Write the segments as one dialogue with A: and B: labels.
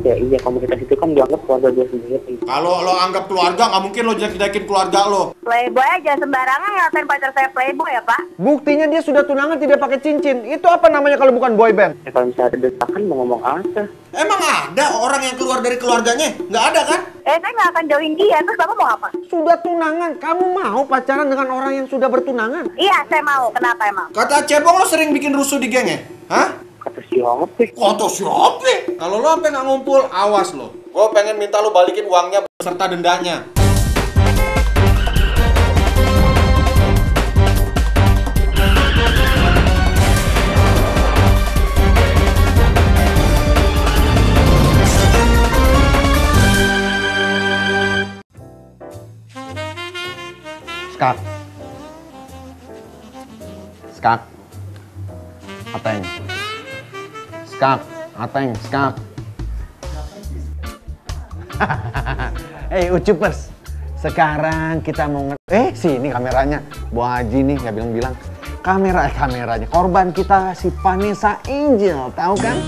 A: Ya iya, komunitas itu kan dianggap keluarga gue sendiri.
B: Kalau lo anggap keluarga, nggak mungkin lo jelek-jelekin keluarga lo.
C: Playboy aja sembarangan ngatain pacar saya playboy ya Pak.
D: Buktinya dia sudah tunangan tidak pakai cincin. Itu apa namanya kalau bukan boyband?
A: Ya kalau misalnya ada desakan mau ngomong apa?
B: Emang ada orang yang keluar dari keluarganya? Nggak ada kan?
C: Saya nggak akan jauhin dia, terus Bapak mau apa?
D: Sudah tunangan, kamu mau pacaran dengan orang yang sudah bertunangan?
C: Iya, saya mau. Kenapa emang?
B: Kata Cebong lo sering bikin rusuh di geng ya? Hah?
A: Kata siapa?
B: Kata siapa? Kalau lo sampai nggak ngumpul, awas lo. Gue pengen minta lo balikin uangnya beserta dendanya.
D: Skak. Skak. Ateng. Skak. Ateng. Skak. Hey Ucupers. Sekarang kita mau sini kameranya. Bu Haji nih nggak bilang-bilang. Kameranya. Korban kita si Vanessa Angel, tahu kan?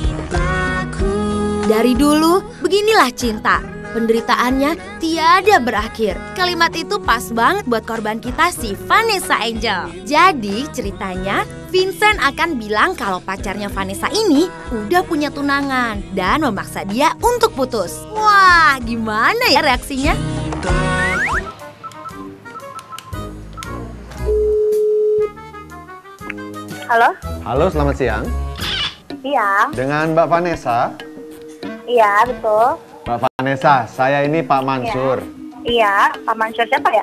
E: Dari dulu, beginilah cinta. Penderitaannya tiada berakhir. Kalimat itu pas banget buat korban kita si Vanessa Angel. Jadi ceritanya Vincent akan bilang kalau pacarnya Vanessa ini udah punya tunangan dan memaksa dia untuk putus. Wah, gimana ya reaksinya?
C: Halo?
D: Halo, selamat siang.
C: Iya.
D: Dengan Mbak Vanessa.
C: Iya, betul.
D: Mbak Vanessa, saya ini Pak Mansur.
C: Iya, Pak Mansur siapa ya?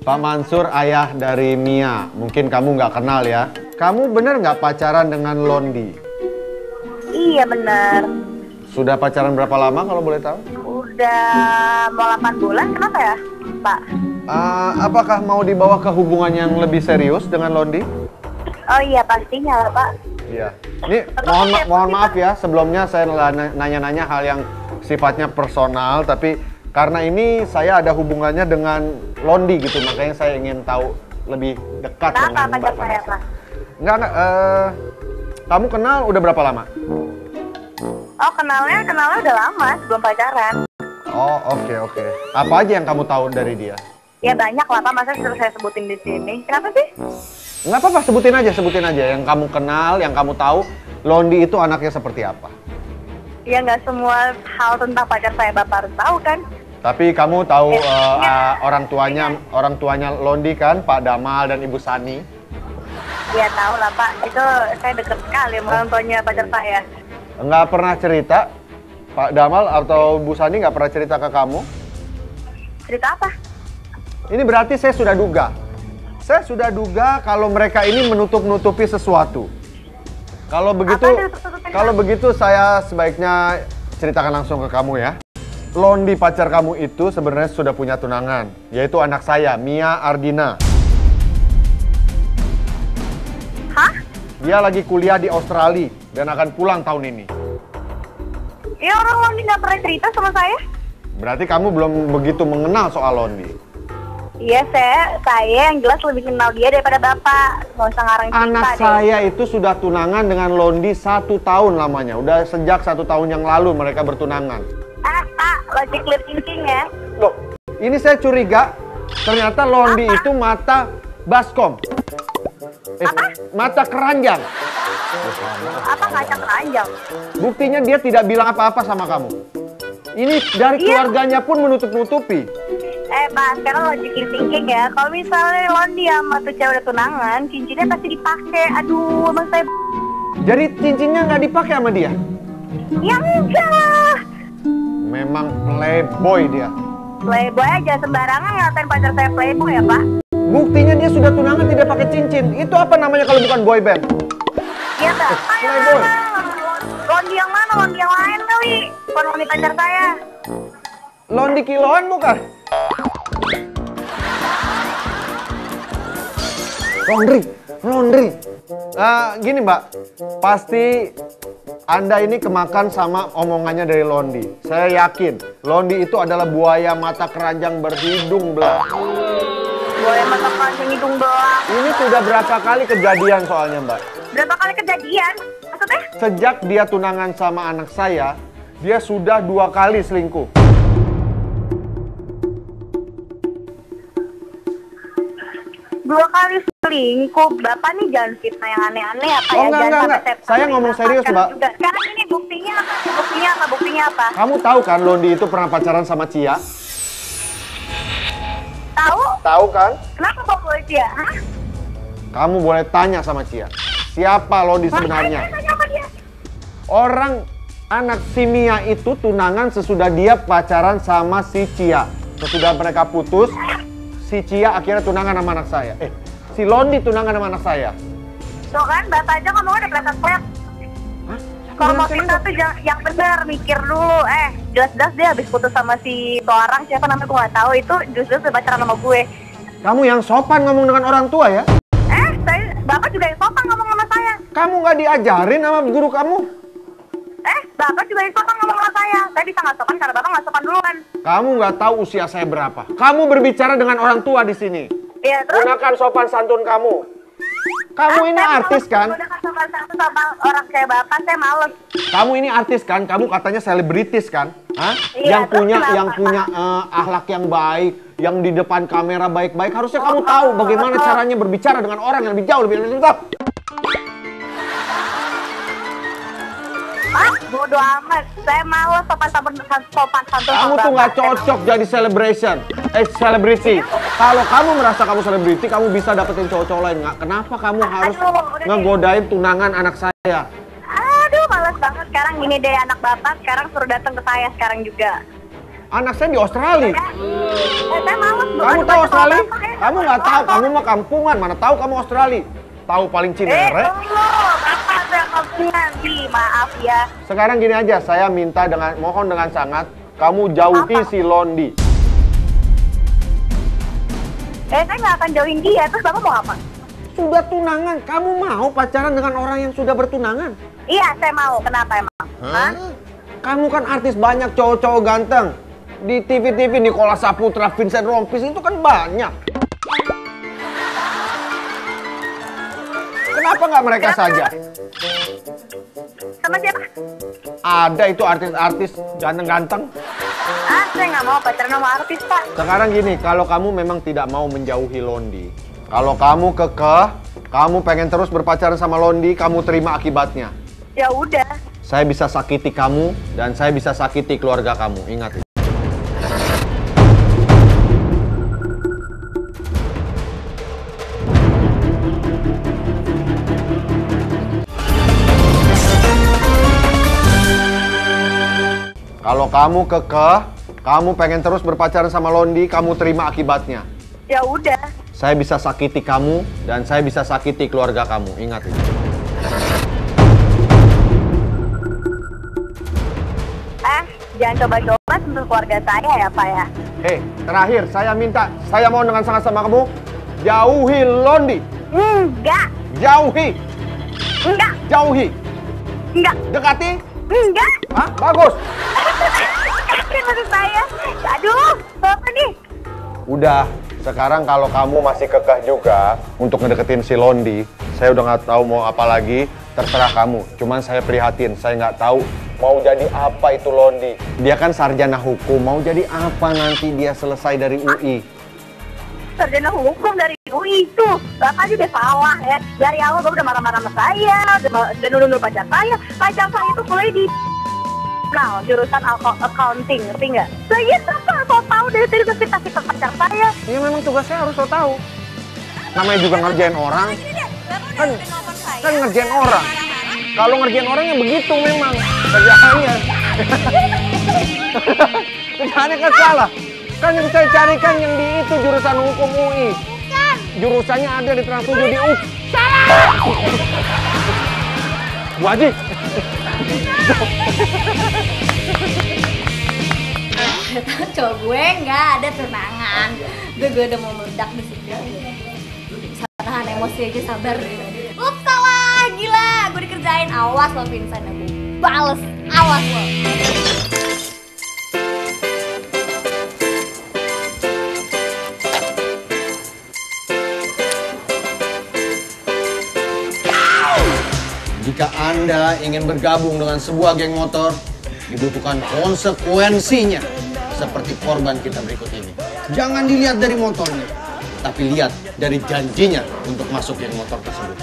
D: Pak Mansur ayah dari Mia. Mungkin kamu nggak kenal ya. Kamu bener nggak pacaran dengan Londi?
C: Iya, bener.
D: Sudah pacaran berapa lama kalau boleh tahu?
C: Udah mau 8 bulan, kenapa ya, Pak?
D: Apakah mau dibawa ke hubungan yang lebih serius dengan Londi?
C: Oh iya, pastinya lah, Pak.
D: Iya. Ini mohon maaf ya, sebelumnya saya nanya-nanya hal yang sifatnya personal, tapi karena ini saya ada hubungannya dengan Londi gitu, makanya saya ingin tahu lebih dekat dengan Mbak Vanessa. Enggak, kamu kenal udah berapa lama?
C: Oh, kenalnya udah lama, sebelum pacaran.
D: Oh, oke. Apa aja yang kamu tahu dari dia?
C: Ya banyak lah, Pak, masa suruh saya sebutin di sini. Kenapa sih?
D: Nggak apa-apa, sebutin aja yang kamu kenal, yang kamu tahu. Londi itu anaknya seperti apa?
C: Ya nggak semua hal tentang pacar saya Bapak harus tahu kan?
D: Tapi kamu tahu orang tuanya Londi kan, Pak Damal dan Ibu Sani?
C: Iya tahu lah Pak, itu saya deket sekali sama orang tuanya pacar saya.
D: Nggak pernah cerita? Pak Damal atau Bu Sani nggak pernah cerita ke kamu?
C: Cerita apa?
D: Ini berarti saya sudah duga. Saya sudah duga kalau mereka ini menutup-nutupi sesuatu. Kalau begitu saya sebaiknya ceritakan langsung ke kamu ya. Londi pacar kamu itu sebenarnya sudah punya tunangan, yaitu anak saya, Mia Ardina.
C: Hah?
D: Dia lagi kuliah di Australia dan akan pulang tahun ini.
C: Ya orang Londi nggak pernah cerita sama saya.
D: Berarti kamu belum begitu mengenal soal Londi.
C: Iya, saya yang jelas lebih kenal dia daripada Bapak. Nggak usah ngarang cerita.
D: Anak saya itu sudah tunangan dengan Londi 1 tahun lamanya. Udah sejak 1 tahun yang lalu mereka bertunangan.
C: Pak, logic lip thinking ya.
D: Loh, ini saya curiga ternyata Londi itu mata baskom. Mata keranjang.
C: Apa kaca keranjang?
D: Buktinya dia tidak bilang apa-apa sama kamu. Ini dari keluarganya pun menutup-nutupi.
C: Pak, sekarang logic thinking ya. Kalau misalnya Londi sama tuh cewek udah tunangan, cincinnya pasti dipakai. Aduh, emang saya...
D: Jadi cincinnya nggak dipakai sama dia?
C: Ya enggak.
D: Memang playboy dia.
C: Playboy aja sembarangan ngatain pacar saya playboy ya, Pak.
D: Buktinya dia sudah tunangan tidak pakai cincin. Itu apa namanya kalau bukan boyband?
C: Iya, Pak.
D: Playboy.
C: Londi yang mana? Londi yang lain kali. Bukan Londi pacar saya.
D: Londi kiloan bukan? Laundry. Gini Mbak, pasti Anda ini kemakan sama omongannya dari Londi. Saya yakin Londi itu adalah buaya mata keranjang berhidung belang.
C: Buaya mata keranjang hidung belang.
D: Ini sudah berapa kali kejadian soalnya Mbak?
C: Berapa kali kejadian? Maksudnya?
D: Sejak dia tunangan sama anak saya, Dia sudah 2 kali selingkuh.
C: Dua kali selingkuh. Bapak nih jangan fitnah yang aneh-aneh apa
D: Oh,
C: ya.
D: enggak,
C: Jangan
D: enggak.
C: sampai
D: Saya ngomong serius, Mbak.
C: Juga. Sekarang ini buktinya apa? Buktinya apa? Buktinya apa?
D: Kamu tahu kan Londi itu pernah pacaran sama Cia?
C: Tahu?
D: Tahu kan?
C: Kenapa kok polisi ya? Hah?
D: Kamu boleh tanya sama Cia. Siapa Londi sebenarnya?
C: Makanya tanya sama dia.
D: Orang anak si Mia itu tunangan sesudah dia pacaran sama si Cia. Sesudah mereka putus, si Cia akhirnya tunangan sama anak saya. Si Londi tunangan sama anak saya.
C: Tuh kan, Bapak aja ngomongnya udah pleset-plet.
D: Hah?
C: Kalau mau pindah tuh yang benar, mikir dulu. Jelas-jelas dia habis putus sama si orang, siapa namanya gue gak tahu. Itu jelas-jelas udah pacaran sama gue.
D: Kamu yang sopan ngomong dengan orang tua ya?
C: Bapak juga yang sopan ngomong sama saya.
D: Kamu nggak diajarin sama guru kamu?
C: Bapak juga yang sopan ngomong sama saya. Saya bisa nggak sopan karena Bapak nggak sopan duluan.
D: Kamu nggak tahu usia saya berapa. Kamu berbicara dengan orang tua di sini.
C: Iya, terus?
D: Gunakan sopan santun kamu. Kamu ini artis kan?
C: Udah sopan santun sama orang kayak Bapak, saya males.
D: Kamu ini artis kan? Kamu katanya selebritis kan? Hah?
C: Iya,
D: yang punya akhlak yang baik, yang di depan kamera baik-baik. Harusnya kamu tahu bagaimana caranya berbicara dengan orang yang lebih jauh, lebih tahu.
C: Bodoh amat. Saya males sopan santun
D: Kamu tuh nggak cocok jadi selebriti. Kalau kamu merasa kamu selebriti, kamu bisa dapetin cowok-cowok lain. Nggak? Kenapa kamu harus ngegodain tunangan anak saya?
C: Aduh, males banget. Sekarang gini deh, anak Bapak sekarang suruh datang ke saya sekarang juga.
D: Anak saya di Australia.
C: Saya males.
D: Kamu tahu Australia? Kamu nggak tahu, kamu mah kampungan. Mana tahu kamu Australia? Tahu paling Cinere.
C: Bapak saya kampungan. Maaf ya.
D: Sekarang gini aja, saya minta mohon dengan sangat, kamu jauhi si Londi.
C: Saya nggak akan jauhin dia, terus Bapak mau apa?
D: Sudah tunangan, kamu mau pacaran dengan orang yang sudah bertunangan?
C: Iya, saya mau. Kenapa emang? Hah?
D: Kamu kan artis banyak cowok-cowok ganteng. Di TV-TV Nicholas Saputra, Vincent Rompis itu kan banyak. Kenapa nggak mereka saja?
C: Sama siapa?
D: Ada itu artis-artis ganteng-ganteng.
C: Saya nggak mau pacaran sama artis, Pak.
D: Sekarang gini, kalau kamu memang tidak mau menjauhi Londi, kalau kamu kekeh, kamu pengen terus berpacaran sama Londi, kamu terima akibatnya.
C: Ya udah.
D: Saya bisa sakiti kamu dan saya bisa sakiti keluarga kamu. Ingat. Kalau kamu kekeh, kamu pengen terus berpacaran sama Londi, kamu terima akibatnya.
C: Ya udah.
D: Saya bisa sakiti kamu dan saya bisa sakiti keluarga kamu. Ingat itu.
C: Jangan coba-coba sentuh keluarga saya ya, Pak ya.
D: Terakhir saya minta, saya mau dengan sangat sama kamu, jauhi Londi.
C: Enggak.
D: Jauhi.
C: Enggak.
D: Jauhi.
C: Enggak.
D: Dekati.
C: Enggak.
D: Hah? Bagus.
C: Kasih maksud saya. Aduh, Bapak nih.
D: Udah, sekarang kalau kamu masih kekeh juga untuk ngedeketin si Londi, saya udah nggak tahu mau apa lagi, terserah kamu. Cuman saya prihatin, saya nggak tahu mau jadi apa itu Londi. Dia kan sarjana hukum, mau jadi apa nanti dia selesai dari UI?
C: Sarjana hukum dari UI itu. Bapak aja udah salah ya. Dari awal Bapak udah marah-marah sama saya, udah nuduh pacar saya. Pacar saya itu kuliah di jurusan accounting, ngerti nggak? Saya Bapak so tahu dari kasih ke pacar saya.
D: Ya memang tugas saya harus so tahu. Namanya juga ngerjain orang. Kan ngerjain orang. Kalau ngerjain orang yang begitu memang kerjaannya. Kerjaannya kan salah. Kan yang saya carikan yang di itu jurusan hukum UI. Bukan. Jurusannya ada di Trans 7 di UI. Salah. Bu Haji.
E: Cowok gue nggak ada tunangan. Gue udah mau meledak di sini. Tahan emosi aja, sabar. Ups, salah, gila. Gue dikerjain. Awas lo Vincent, gue bales. Awas lo.
B: Jika Anda ingin bergabung dengan sebuah geng motor,
F: dibutuhkan konsekuensinya. Seperti korban kita berikut ini. Jangan dilihat dari motornya, tapi lihat dari janjinya untuk masuk yang motor tersebut.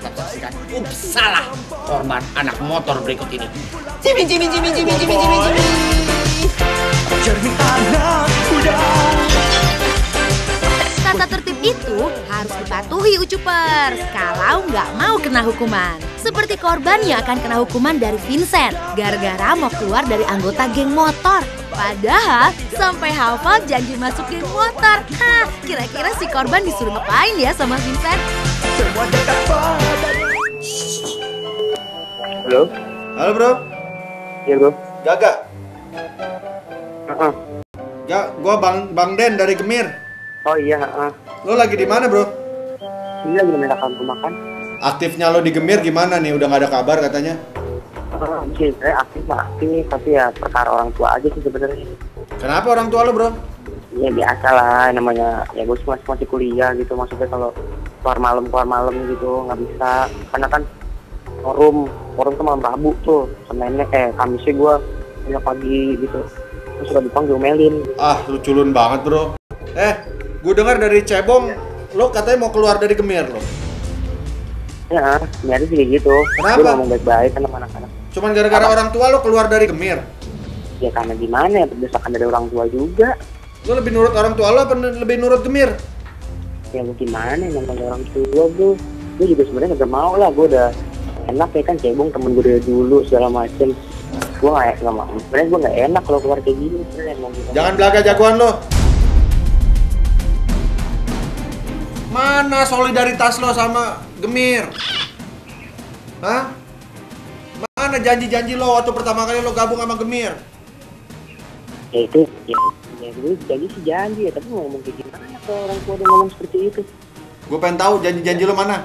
F: Tetap saksikan. Ups, salah. Korban anak motor berikut ini. Cimi.
E: Tata tertib itu harus dipatuhi Ucupers kalau nggak mau kena hukuman. Seperti korban yang akan kena hukuman dari Vincent gara-gara mau keluar dari anggota geng motor. Padahal sampai hafal janji masuk geng motor. Hah, kira-kira si korban disuruh ngapain ya sama Vincent?
A: Halo?
B: Halo bro,
A: Iya bro.
B: Gaga.
A: Heeh.
B: Gua Bang Den dari Gemir.
A: Oh iya,
B: Lo lagi di mana bro?
A: Ini lagi minta kartu makan.
B: Aktifnya lo di Gemir gimana nih? Udah nggak ada kabar katanya.
A: Mungkin saya aktif, tapi ya perkara orang tua aja sih sebenarnya.
B: Kenapa orang tua lo bro?
A: Ya biasa lah, namanya ya gue masih kuliah gitu, maksudnya kalau keluar malam gitu nggak bisa, karena kan forum tuh malam Rabu tuh, Seninnya Kamisnya gue punya pagi gitu, terus sudah dipanggil diomelin.
B: Ah, lu culun banget bro. Gue dengar dari Cebong, lo katanya mau keluar dari Gemir lo.
A: Ya, sebenarnya sih kayak gitu.
B: Kenapa?
A: Gue ngomong baik-baik kan sama anak-anak.
B: Cuman gara-gara orang tua lo keluar dari Gemir.
A: Ya karena gimana ya, berdasarkan dari orang tua juga.
B: Lo lebih nurut orang tua lo apa lebih nurut Gemir?
A: Ya gimana ya, namanya orang tua bro. Gue juga sebenarnya nggak mau lah, gue udah enak ya kan, Cebong temen gue dari dulu segala macem. Gue nggak mau, sebenarnya gue nggak enak kalau keluar kayak gini.
B: Jangan belaga jagoan lo. Mana solidaritas lo sama Gemir? Hah? Mana janji-janji lo waktu pertama kali lo gabung sama Gemir?
A: Ya itu, ya gue janji ya, tapi mau ngomong kayak gimana kalau orang tua udah ngomong seperti itu?
B: Gue pengen tahu janji-janji lo mana?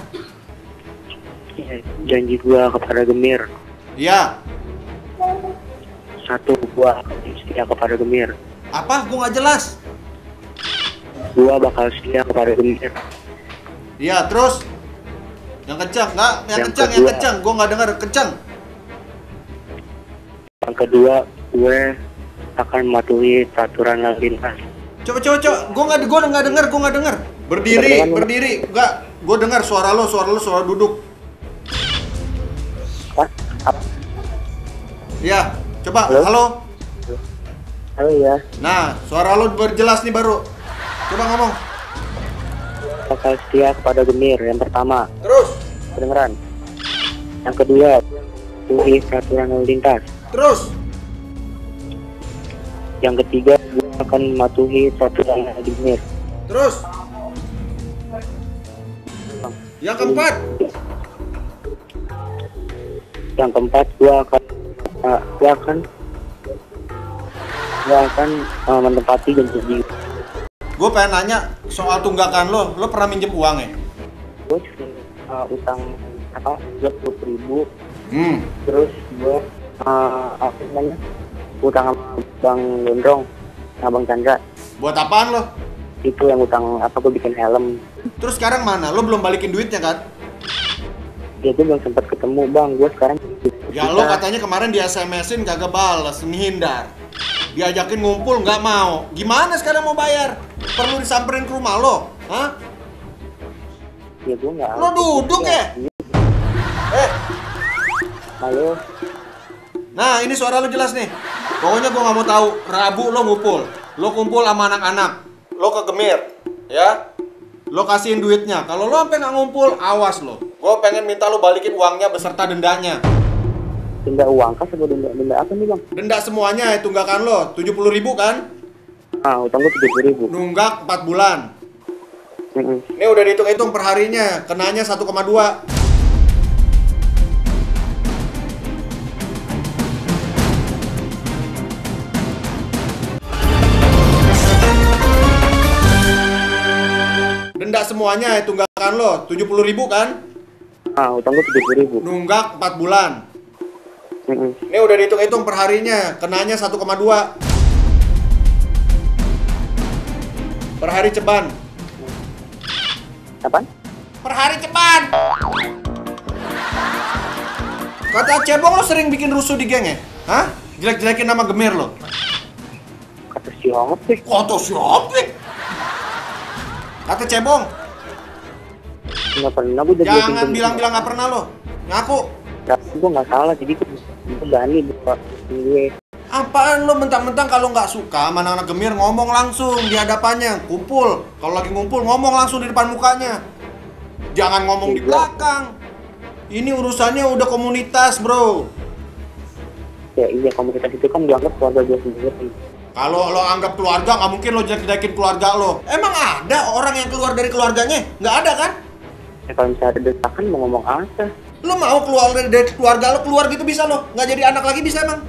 A: Ya, janji gue kepada Gemir.
B: Iya.
A: Satu, gue setia kepada Gemir.
B: Apa? Gue nggak jelas.
A: Gue bakal setia kepada Gemir.
B: Iya, terus? Yang kencang, nggak? Yang kencang. Gue nggak dengar, kencang.
A: Yang kedua, gue akan mematuhi peraturan lalu lintas.
B: Coba. Gue nggak dengar. Berdiri. Nggak. Gue dengar suara lo duduk.
A: Apa?
B: Iya, coba.
A: Halo? Halo ya.
B: Nah, suara lo berjelas nih baru. Coba ngomong.
A: Bakal setia kepada Gemir, yang pertama.
B: Terus.
A: Kedengeran. Yang kedua, patuhi peraturan lalu lintas.
B: Terus.
A: Yang ketiga, gue akan mematuhi peraturan lalu Gemir.
B: Terus. Yang keempat.
A: Yang keempat, gue akan menepati janji.
B: Gue pengen nanya soal tunggakan lo pernah minjem uang ya?
A: Gue utang apa? 20.000. Terus gue utang sama Bang Gondrong, sama Bang Chandra.
B: Buat apaan lo?
A: Itu yang utang apa, gue bikin helm.
B: Terus sekarang mana? Lo belum balikin duitnya kan?
A: Ya gue belum sempat ketemu bang, gue sekarang.
B: Ya lo katanya kemarin di SMS-in kagak balas, menghindar. Diajakin ngumpul nggak mau. Gimana sekarang mau bayar? Perlu disamperin ke rumah lo? Hah?
A: Ya gue nggak.
B: Lo duduk ya?
A: Halo.
B: Nah ini suara lo jelas nih. Pokoknya gue nggak mau tahu. Rabu lo ngumpul. Lo kumpul sama anak-anak. Lo ke Gemir, ya? Lo kasihin duitnya. Kalau lo sampai nggak ngumpul, awas lo. Gue pengen minta lo balikin uangnya beserta dendanya.
A: Denda uang kas atau denda apa nih bang?
B: Denda semuanya, tunggakan lo 70.000 kan?
A: Ah, utang gue 70.000.
B: Nunggak 4 bulan. Ini udah dihitung-hitung perharinya, kenanya 1,2. Denda semuanya, tunggakan lo 70.000 kan?
A: Ah, utang gue 70.000.
B: Nunggak 4 bulan. Ini udah dihitung-hitung perharinya, kenanya 1,2. Per hari ceban.
A: Apaan?
B: Per hari ceban. Kata cebong lo sering bikin rusuh di geng ya? Hah? Jelek-jelekin nama Gemir lo?
A: Kata siapa?
B: Kata siapa? Kata cebong?
A: Nggak pernah gue jadi.
B: Jangan bilang-bilang nggak pernah lo. Ngaku.
A: Ya, gue nggak salah, jadi gue berani buat gue.
B: Apaan lo mentang-mentang kalau nggak suka sama anak Gemir ngomong langsung di hadapannya, kumpul. Kalau lagi ngumpul ngomong langsung di depan mukanya. Jangan ngomong di belakang. Ini urusannya udah komunitas, bro.
A: Ya iya, komunitas itu kan dianggap keluarga gue sendiri.
B: Kalau lo anggap keluarga, nggak mungkin lo jelek-jelekin keluarga lo. Emang ada orang yang keluar dari keluarganya? Nggak ada kan?
A: Ya kalau misalnya ada desakan mau ngomong apa?
B: Lo mau keluar dari keluarga lo, keluar gitu bisa lo? Nggak jadi anak lagi bisa emang?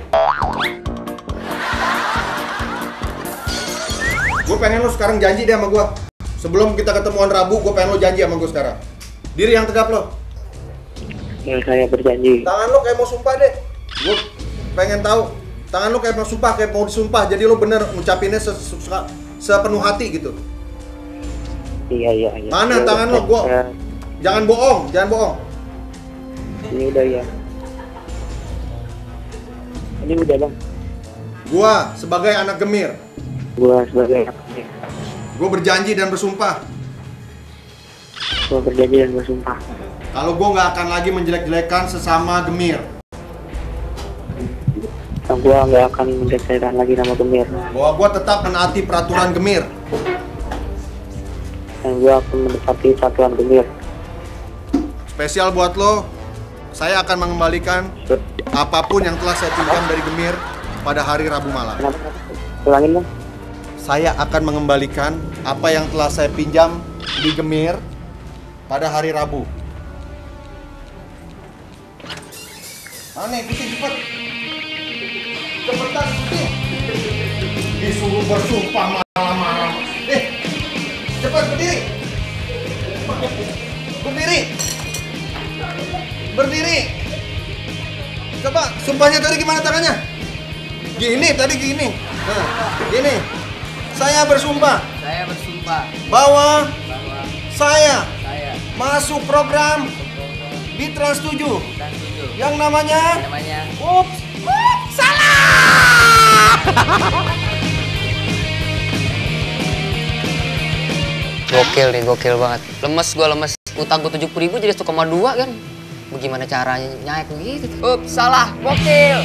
B: Gue pengen lo sekarang janji deh sama gue. Sebelum kita ketemuan Rabu, gue pengen lo janji sama gue sekarang. Diri yang tegap lo.
A: Ya saya berjanji.
B: Tangan lo kayak mau sumpah deh. Gue pengen tahu. Tangan lo kayak mau sumpah, kayak mau disumpah. Jadi lo bener ngucapinnya sepenuh hati gitu.
A: Iya.
B: Mana tangan lo? Gua jangan bohong, jangan bohong.
A: Ini udah ya. Ini udah bang.
B: Gua sebagai anak Gemir.
A: Gua sebagai anak Gemir.
B: Gue berjanji dan bersumpah.
A: Gua berjanji dan bersumpah.
B: Kalau gue nggak akan lagi menjelek-jelekan sesama Gemir.
A: Gua nggak akan menjelek-jelekan lagi nama Gemir.
B: Bahwa gue tetap menaati peraturan Gemir.
A: Dan gua akan menepati peraturan Gemir.
B: Spesial buat lo, saya akan mengembalikan apapun yang telah saya pinjam dari Gemir pada hari Rabu malam.
A: Kenapa? Ulangin bang.
B: Saya akan mengembalikan apa yang telah saya pinjam di Gemir pada hari Rabu. Mana ikuti cepet. Cepetan ikuti. Disuruh bersumpah marah-marah. Cepat berdiri. Berdiri. Coba sumpahnya tadi gimana tangannya? Gini tadi gini. Nah, gini. Saya bersumpah bahwa saya masuk program di Trans 7 yang namanya Ups, salah.
G: Gokil banget. Lemes. Utang gue 70.000 jadi 1,2 kan. Bagaimana caranya nyaek begitu? Salah, gokil.